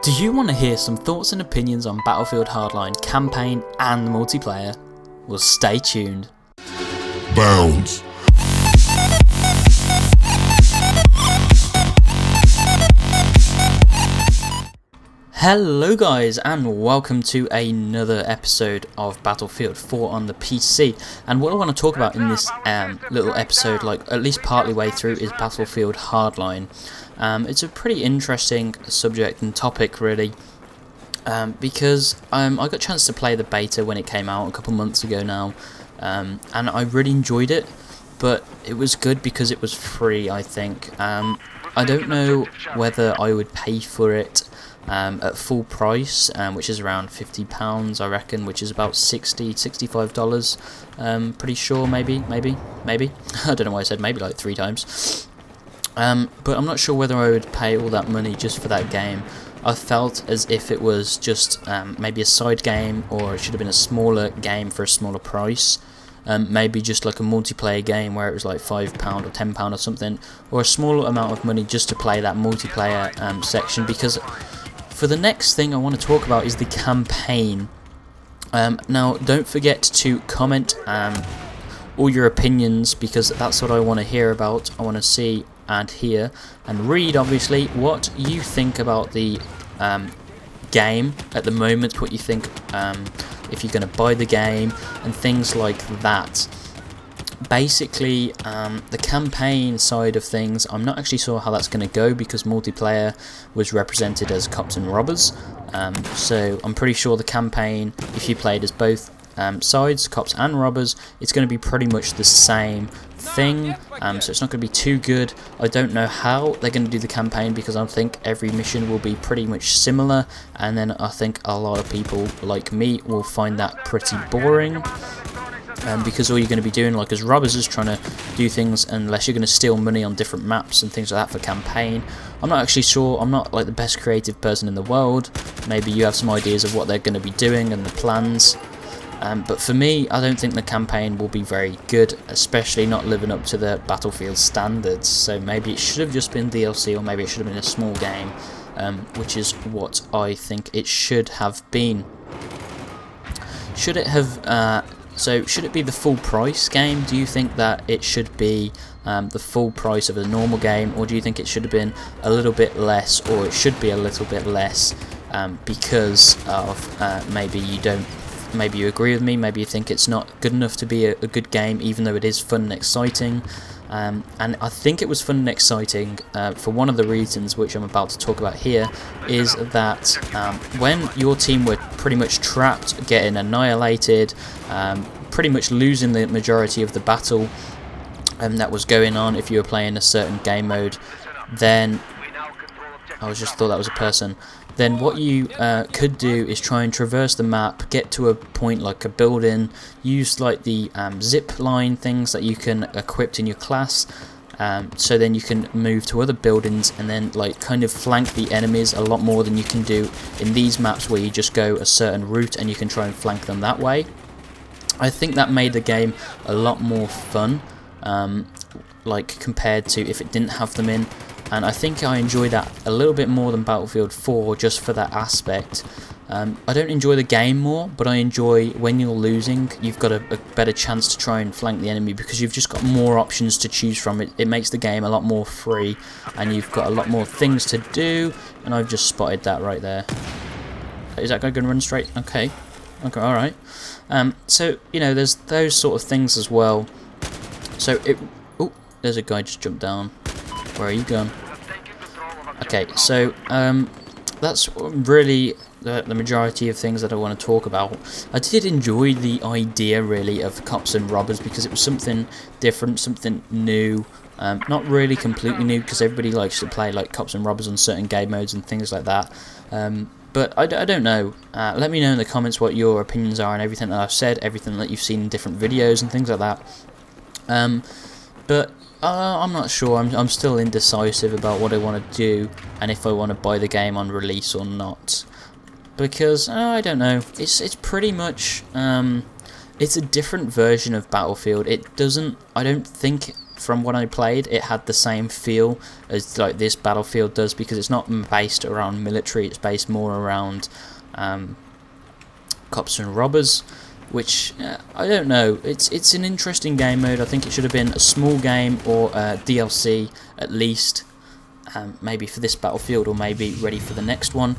Do you want to hear some thoughts and opinions on Battlefield Hardline campaign and multiplayer? Well, stay tuned. Bounds. Hello guys, and welcome to another episode of Battlefield 4 on the PC. And what I want to talk about in this little episode, like at least partly way through, is Battlefield Hardline. It's a pretty interesting subject and topic really, because I got a chance to play the beta when it came out a couple months ago now, and I really enjoyed it, but it was good because it was free, I think. I don't know whether I would pay for it at full price, which is around £50 I reckon, which is about $65, pretty sure, maybe, I don't know why I said maybe like 3 times, but I'm not sure whether I would pay all that money just for that game. I felt as if it was just maybe a side game, or it should have been a smaller game for a smaller price. Maybe just like a multiplayer game where it was like £5 or £10 or something, or a small amount of money just to play that multiplayer section, because for the next thing I want to talk about is the campaign. Now, don't forget to comment all your opinions, because that's what I want to hear about. I want to see and hear and read, obviously, what you think about the game at the moment, what you think if you're going to buy the game, and things like that. Basically, the campaign side of things, I'm not actually sure how that's going to go, because multiplayer was represented as cops and robbers, so I'm pretty sure the campaign, if you played as both sides, cops and robbers, it's going to be pretty much the same thing, so it's not going to be too good. I don't know how they're going to do the campaign, because I think every mission will be pretty much similar, and then I think a lot of people like me will find that pretty boring. Because all you're going to be doing, like as robbers, is trying to do things, unless you're going to steal money on different maps and things like that for campaign. I'm not actually sure. I'm not like the best creative person in the world. Maybe you have some ideas of what they're going to be doing and the plans. But for me, I don't think the campaign will be very good, especially not living up to the Battlefield standards. So maybe it should have just been DLC, or maybe it should have been a small game, which is what I think it should have been. Should it have... So, should it be the full price game? Do you think that it should be the full price of a normal game, or do you think it should have been a little bit less, or it should be a little bit less because of maybe you don't, maybe you agree with me, maybe you think it's not good enough to be a good game, even though it is fun and exciting? And I think it was fun and exciting for one of the reasons, which I'm about to talk about here, is that when your team were pretty much trapped, getting annihilated, pretty much losing the majority of the battle that was going on, if you were playing a certain game mode, then I just thought that was a person. Then what you could do is try and traverse the map, get to a point like a building, use like the zip line things that you can equip in your class, so then you can move to other buildings and then like kind of flank the enemies a lot more than you can do in these maps, where you just go a certain route and you can try and flank them that way. I think that made the game a lot more fun, like compared to if it didn't have them in. And I think I enjoy that a little bit more than Battlefield 4, just for that aspect. I don't enjoy the game more, but I enjoy when you're losing, you've got a better chance to try and flank the enemy, because you've just got more options to choose from. It makes the game a lot more free, and you've got a lot more things to do, and I've just spotted that right there. Is that guy going to run straight? Okay, alright. So, you know, there's those sort of things as well. So, oh, there's a guy just jumped down. Where are you going? Okay, so that's really the majority of things that I want to talk about. I did enjoy the idea really of cops and robbers, because it was something different, something new. Not really completely new, because everybody likes to play like cops and robbers on certain game modes and things like that. But I don't know. Let me know in the comments what your opinions are on everything that I've said, everything that you've seen in different videos and things like that. But I'm not sure. I'm still indecisive about what I want to do, and if I want to buy the game on release or not, because I don't know. It's pretty much it's a different version of Battlefield. It doesn't. I don't think from what I played, it had the same feel as like this Battlefield does, because it's not based around military, it's based more around cops and robbers, which I don't know, it's an interesting game mode. I think it should have been a small game or a DLC at least, maybe for this Battlefield, or maybe ready for the next one.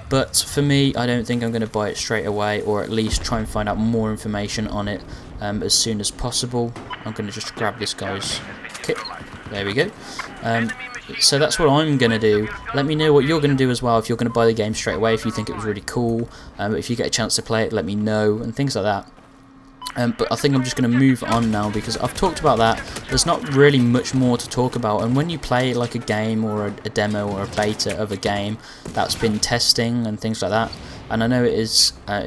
But for me, I don't think I'm going to buy it straight away, or at least try and find out more information on it as soon as possible. I'm going to just grab this guy's kit. There we go. So that's what I'm going to do. Let me know what you're going to do as well, if you're going to buy the game straight away, if you think it was really cool. If you get a chance to play it, let me know, and things like that. But I think I'm just going to move on now, because I've talked about that. There's not really much more to talk about, and when you play like a game or a demo or a beta of a game that's been testing and things like that, and I know it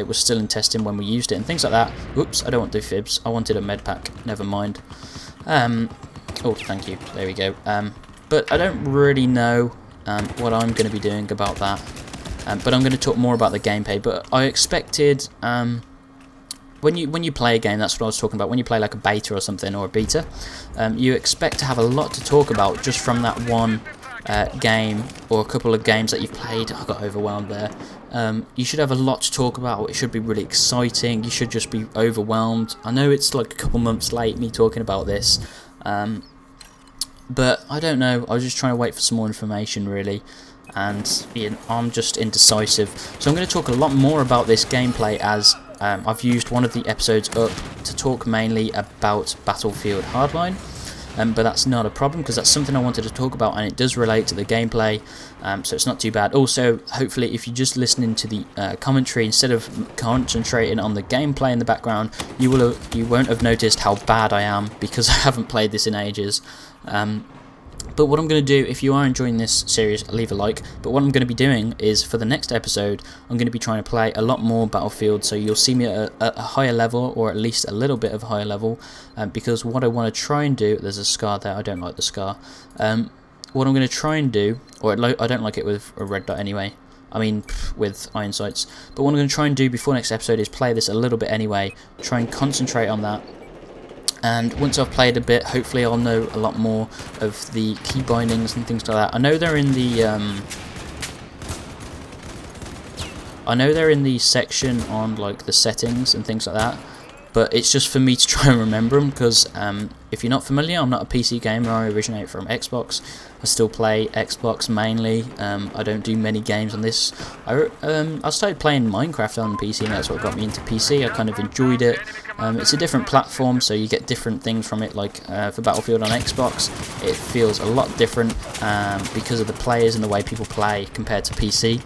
was still in testing when we used it and things like that. Oops, I don't want to do fibs. I wanted a med pack. Never mind. Oh, thank you. There we go. But I don't really know what I'm going to be doing about that. But I'm going to talk more about the gameplay. But I expected. When you play a game, that's what I was talking about. When you play like a beta or something, or a beta, you expect to have a lot to talk about just from that one game or a couple of games that you've played. I got overwhelmed there. You should have a lot to talk about. It should be really exciting. You should just be overwhelmed. I know it's like a couple months late, me talking about this, but I don't know. I was just trying to wait for some more information, really. And I'm just indecisive. So I'm going to talk a lot more about this gameplay, as I've used one of the episodes up to talk mainly about Battlefield Hardline, but that's not a problem, because that's something I wanted to talk about, and it does relate to the gameplay, so it's not too bad. Also, hopefully, if you're just listening to the commentary instead of concentrating on the gameplay in the background, you won't have noticed how bad I am, because I haven't played this in ages. But what I'm going to do, if you are enjoying this series, leave a like. But what I'm going to be doing is, for the next episode, I'm going to be trying to play a lot more Battlefield, so you'll see me at a higher level, or at least a little bit of a higher level, because what I want to try and do, there's a scar there, I don't like the scar. What I'm going to try and do, or I don't like it with a red dot anyway, I mean with iron sights, but what I'm going to try and do before next episode is play this a little bit anyway, try and concentrate on that. And once I've played a bit, hopefully I'll know a lot more of the key bindings and things like that. I know they're in the section on like the settings and things like that, but it's just for me to try and remember them, because if you're not familiar, I'm not a PC gamer. I originate from Xbox. I still play Xbox mainly. I don't do many games on this. I started playing Minecraft on PC, and that's what got me into PC. I kind of enjoyed it. It's a different platform, so you get different things from it. Like for Battlefield on Xbox, it feels a lot different because of the players and the way people play compared to PC.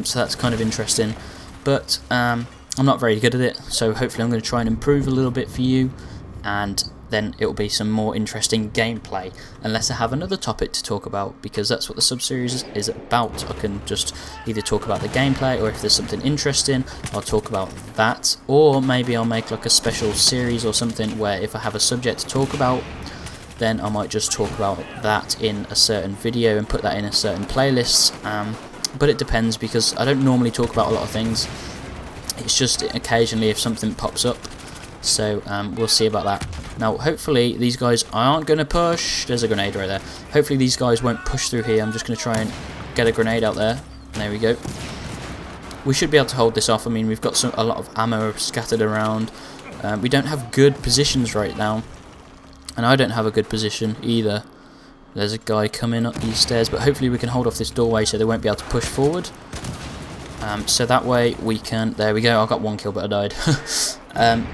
So that's kind of interesting. But I'm not very good at it, so hopefully I'm going to try and improve a little bit for you, and then it will be some more interesting gameplay, unless I have another topic to talk about, because that's what the sub-series is about. I can just either talk about the gameplay, or if there's something interesting, I'll talk about that, or maybe I'll make like a special series or something where if I have a subject to talk about, then I might just talk about that in a certain video and put that in a certain playlist. But it depends, because I don't normally talk about a lot of things. It's just occasionally if something pops up, so we'll see about that. Now hopefully these guys aren't going to push. There's a grenade right there. Hopefully these guys won't push through here. I'm just going to try and get a grenade out there. There we go. We should be able to hold this off. I mean, we've got a lot of ammo scattered around. We don't have good positions right now, and I don't have a good position either. There's a guy coming up these stairs, but hopefully we can hold off this doorway so they won't be able to push forward. So that way we can, there we go, I got one kill but I died.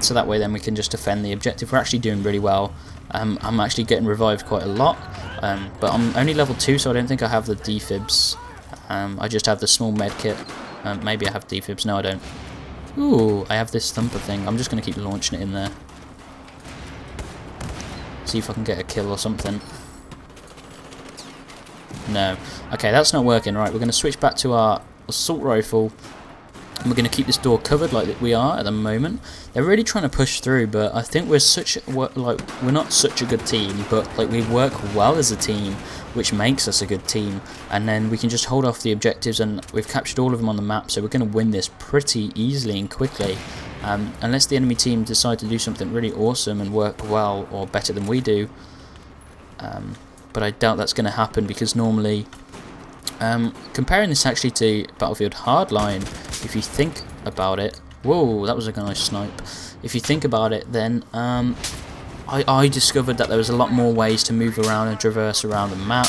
So that way then we can just defend the objective. We're actually doing really well. I'm actually getting revived quite a lot, but I'm only level 2, so I don't think I have the defibs. I just have the small med kit. Maybe I have defibs, no I don't. Ooh, I have this thumper thing. I'm just going to keep launching it in there. See if I can get a kill or something. No. Okay, that's not working. Right, we're going to switch back to our assault rifle, and we're going to keep this door covered like we are at the moment. They're really trying to push through, but I think we're not such a good team, but like we work well as a team, which makes us a good team. And then we can just hold off the objectives, and we've captured all of them on the map, so we're going to win this pretty easily and quickly. Unless the enemy team decide to do something really awesome and work well or better than we do, but I doubt that's going to happen because normally, comparing this actually to Battlefield Hardline, if you think about it, whoa, that was a nice snipe. If you think about it, then I discovered that there was a lot more ways to move around and traverse around the map,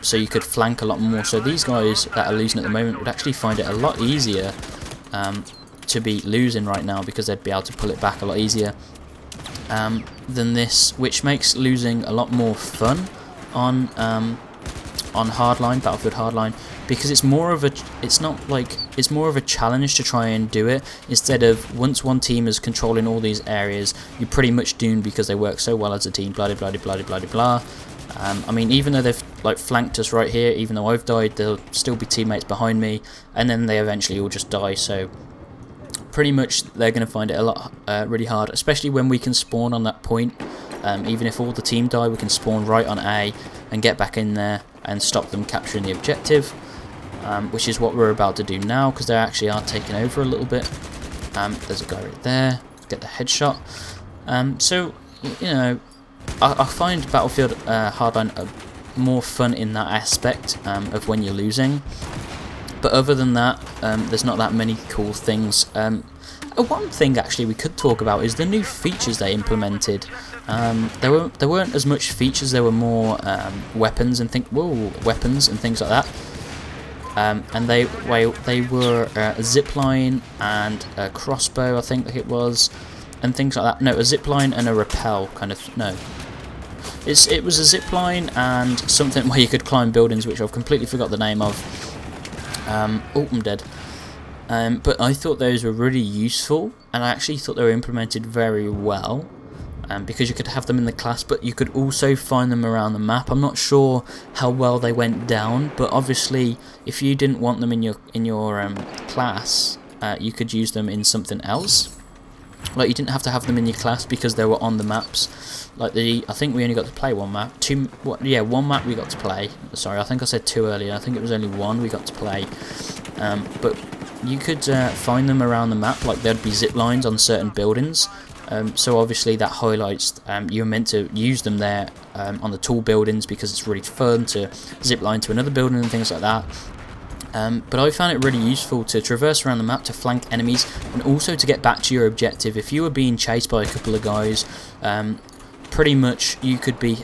so you could flank a lot more. So these guys that are losing at the moment would actually find it a lot easier to be losing right now, because they'd be able to pull it back a lot easier than this, which makes losing a lot more fun on Hardline, Battlefield Hardline, because it's more of a challenge to try and do it, instead of once one team is controlling all these areas, you're pretty much doomed because they work so well as a team, blah blah blah blah blah blah. I mean, even though they've like flanked us right here, even though I've died, there'll still be teammates behind me, and then they eventually all just die. So pretty much they're going to find it a lot really hard, especially when we can spawn on that point. Even if all the team die, we can spawn right on A and get back in there and stop them capturing the objective, which is what we're about to do now, because they actually are taking over a little bit. There's a guy right there, get the headshot. So, you know, I find Battlefield Hardline more fun in that aspect of when you're losing. But other than that, there's not that many cool things. One thing actually we could talk about is the new features they implemented. There weren't as much features. There were more weapons and things like that. And they were a zipline and a crossbow, I think it was, and things like that. No, a zipline and a rappel kind of. No, it was a zipline and something where you could climb buildings, which I've completely forgot the name of. Oh, I'm dead. But I thought those were really useful, and I actually thought they were implemented very well, because you could have them in the class, but you could also find them around the map. I'm not sure how well they went down, but obviously if you didn't want them in your class, you could use them in something else. Like, you didn't have to have them in your class because they were on the maps. Like I think we only got to play one map. One map we got to play. Sorry, I think I said two earlier. I think it was only one we got to play. But you could find them around the map. Like, there'd be zip lines on certain buildings. So obviously that highlights you're meant to use them there on the tall buildings, because it's really fun to zip line to another building and things like that. But I found it really useful to traverse around the map, to flank enemies, and also to get back to your objective. If you were being chased by a couple of guys, pretty much you could be,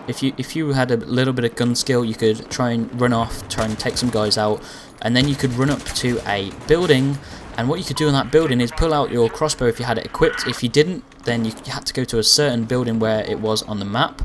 if you had a little bit of gun skill, you could try and run off, try and take some guys out, and then you could run up to a building, and what you could do in that building is pull out your crossbow if you had it equipped. If you didn't, then you had to go to a certain building where it was on the map.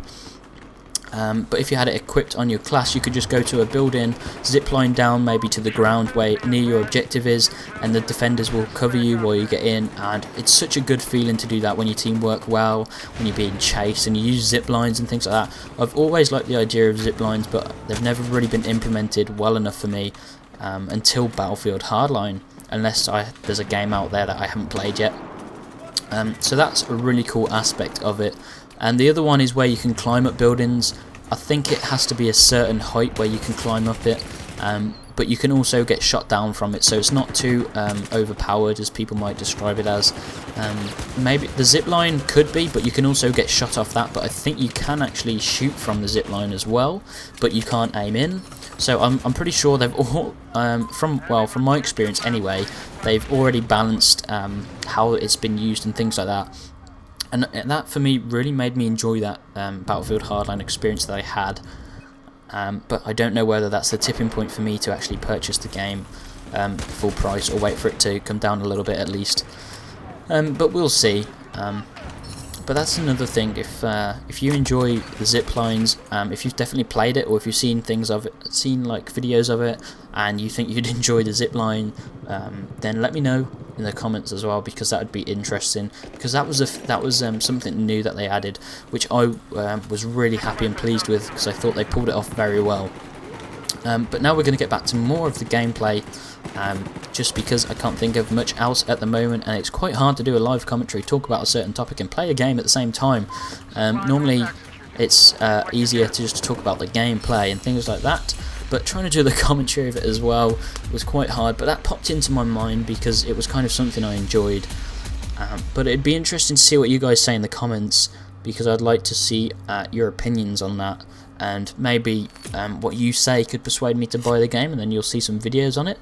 But if you had it equipped on your class, you could just go to a building, zip line down maybe to the ground where near your objective is, and the defenders will cover you while you get in. And it's such a good feeling to do that when your team work well, when you're being chased and you use zip lines and things like that. I've always liked the idea of zip lines, but they've never really been implemented well enough for me until Battlefield Hardline, unless there's a game out there that I haven't played yet. So that's a really cool aspect of it. And the other one is where you can climb up buildings. I think it has to be a certain height where you can climb up it, but you can also get shot down from it, so it's not too overpowered as people might describe it as. Maybe the zipline could be, but you can also get shot off that. But I think you can actually shoot from the zipline as well, but you can't aim in. So I'm pretty sure they've all, from my experience anyway, they've already balanced how it's been used and things like that. And that for me really made me enjoy that Battlefield Hardline experience that I had. But I don't know whether that's the tipping point for me to actually purchase the game full price, or wait for it to come down a little bit at least. But we'll see. But that's another thing. If you enjoy the zip lines, if you've definitely played it, or if you've seen things of it, seen like videos of it, and you think you'd enjoy the zip line, then let me know in the comments as well, because that would be interesting. Because that was something new that they added, which I was really happy and pleased with, because I thought they pulled it off very well. But now we're going to get back to more of the gameplay, just because I can't think of much else at the moment, and it's quite hard to do a live commentary, talk about a certain topic and play a game at the same time. Normally it's easier to just talk about the gameplay and things like that, but trying to do the commentary of it as well was quite hard. But that popped into my mind because it was kind of something I enjoyed. But it'd be interesting to see what you guys say in the comments. because I'd like to see your opinions on that, and maybe what you say could persuade me to buy the game, and then you'll see some videos on it.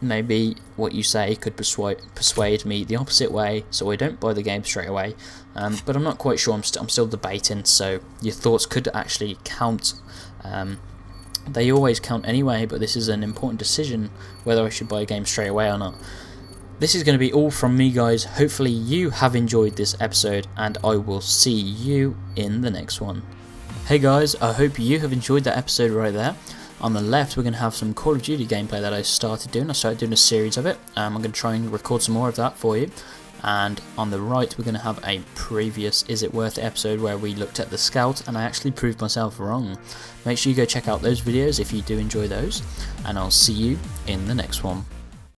Maybe what you say could persuade me the opposite way, so I don't buy the game straight away. But I'm not quite sure. I'm still debating. So your thoughts could actually count. They always count anyway, but this is an important decision whether I should buy a game straight away or not. This is going to be all from me, guys. Hopefully you have enjoyed this episode, and I will see you in the next one. Hey guys, I hope you have enjoyed that episode right there. On the left, we're going to have some Call of Duty gameplay that I started doing. I started doing a series of it. I'm going to try and record some more of that for you. And on the right, we're going to have a previous Is It Worth It episode where we looked at the Scout, and I actually proved myself wrong. Make sure you go check out those videos if you do enjoy those, and I'll see you in the next one.